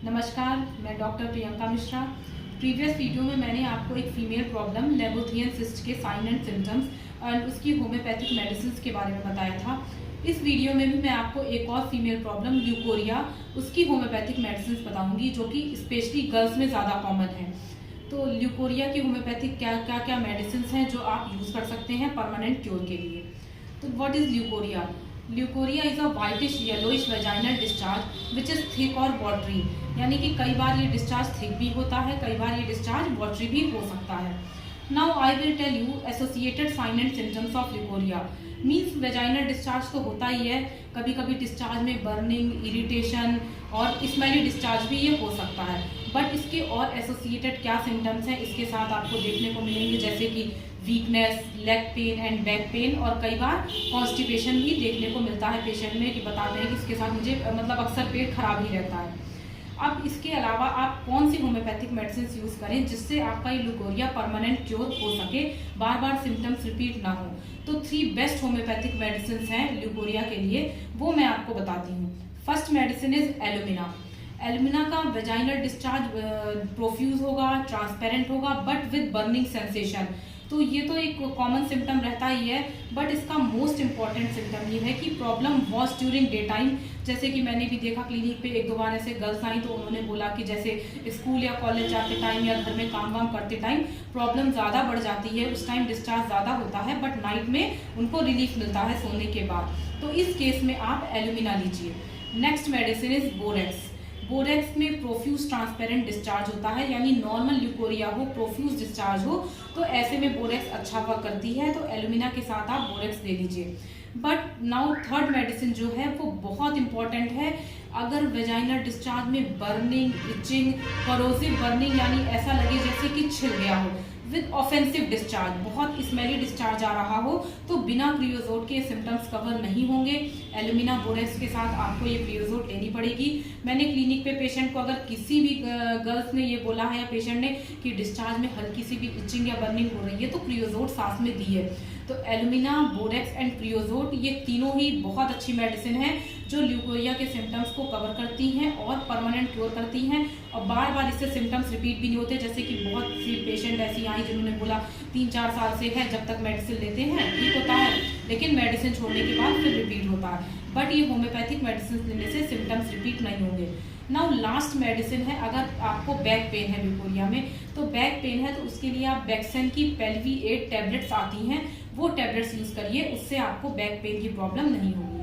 नमस्कार, मैं doctor Priyanka Mishra. Previous video में मैंने आपको एक फीमेल प्रॉब्लम लेबोथियन सिस्ट के साइन एंड सिम्टम्स और उसकी होम्योपैथिक मेडिसिन के बारे में बताया था। इस वीडियो में भी मैं आपको एक और फीमेल प्रॉब्लम ल्यूकोरिया उसकी होम्योपैथिक मेडिसिन बताऊंगी, जो कि स्पेशली गर्ल्स में ज़्यादा कॉमन है। तो ल्यूकोरिया की होम्योपैथिक क्या मेडिसिन हैं जो आप यूज़ कर सकते हैं परमानेंट क्योर के लिए। तो what is leucorrhoea? Leucorrhoea is a whitish yellowish vaginal discharge which is thick और वाटरी, यानी कि कई बार ये डिस्चार्ज थिक भी होता है, कई बार ये डिस्चार्ज वाटरी भी हो सकता है। Now I will tell you associated sign and symptoms of leucorrhoea. Means vaginal discharge तो होता ही है, कभी कभी डिस्चार्ज में बर्निंग, इरिटेशन और स्मेली डिस्चार्ज भी ये हो सकता है। बट इसके और एसोसिएटेड क्या सिम्टम्स हैं इसके साथ आपको देखने को मिलेंगे, जैसे कि weakness, leg pain and back pain, और कई बार कॉन्स्टिपेशन भी देखने को मिलता है पेशेंट में, कि बताते हैं कि इसके साथ मुझे अक्सर पेट खराब ही रहता है। अब इसके अलावा आप कौन सी होम्योपैथिक मेडिसिन यूज़ करें जिससे आपका ये ल्यूकोरिया परमानेंट क्योर हो सके, बार बार सिम्टम्स रिपीट ना हो। तो 3 बेस्ट होम्योपैथिक मेडिसिन हैं ल्यूकोरिया के लिए, वो मैं आपको बताती हूँ। First medicine is alumina. Alumina का वेजाइनल डिस्चार्ज प्रोफ्यूज होगा, ट्रांसपेरेंट होगा, बट विद बर्निंग सेंसेशन। तो ये तो एक कॉमन सिम्टम रहता ही है, बट इसका मोस्ट इंपॉर्टेंट सिम्टम ये है कि problem was during day time. जैसे कि मैंने भी देखा क्लिनिक पे 1-2 बार ऐसे गर्ल्स आई, तो उन्होंने बोला कि जैसे स्कूल या कॉलेज जाते टाइम या घर में काम वाम करते टाइम प्रॉब्लम ज़्यादा बढ़ जाती है, उस टाइम डिस्चार्ज ज़्यादा होता है, बट नाइट में उनको रिलीफ मिलता है सोने के बाद। तो इस केस में आप एलुमिना लीजिए। Next medicine is borax. Borax में प्रोफ्यूज ट्रांसपेरेंट डिस्चार्ज होता है, यानी नॉर्मल ल्यूकोरिया हो, प्रोफ्यूज डिस्चार्ज हो, तो ऐसे में बोरेक्स अच्छा वर्क करती है, तो एलुमिना के साथ आप बोरेक्स ले लीजिए। बट नाउ थर्ड मेडिसिन जो है वो बहुत इंपॉर्टेंट है। अगर वेजाइनल डिस्चार्ज में बर्निंग, इचिंग, करोसिव बर्निंग, यानी ऐसा लगे जैसे कि छिल गया हो, विद ऑफेंसिव डिस्चार्ज, बहुत स्मेली डिस्चार्ज आ रहा हो, तो बिना क्रियोजोट के सिम्टम्स कवर नहीं होंगे। एलुमिना बोरेक्स के साथ आपको ये क्रियोजोट लेनी पड़ेगी। मैंने क्लिनिक पे पेशेंट को, अगर किसी भी गर्ल्स ने ये बोला है या पेशेंट ने कि डिस्चार्ज में हल्की सी भी इचिंग या बर्निंग हो रही है, तो क्रियोजोट साथ में दी है। तो एलुमिना, बोरेक्स एंड क्रियोजोट ये तीनों ही बहुत अच्छी मेडिसिन है जो ल्यूकोरिया के सिम्टम्स को कवर करती हैं और परमानेंट क्योर करती हैं, और बार बार इससे सिम्टम्स रिपीट भी नहीं होते। जैसे कि बहुत सी पेशेंट ऐसी आई जिन्होंने बोला 3-4 साल से है, जब तक मेडिसिन लेते हैं ठीक होता है, लेकिन मेडिसिन छोड़ने के बाद फिर रिपीट होता है। बट ये होम्योपैथिक मेडिसिन लेने से सिम्टम्स रिपीट नहीं होंगे। नाउ लास्ट मेडिसिन है, अगर आपको बैक पेन है ल्यूकोरिया में, तो बैक पेन है तो उसके लिए आप बैक्सेन की पेल्वी 8 टैबलेट्स आती हैं, वो टैबलेट्स यूज़ करिए, उससे आपको बैक पेन की प्रॉब्लम नहीं होगी।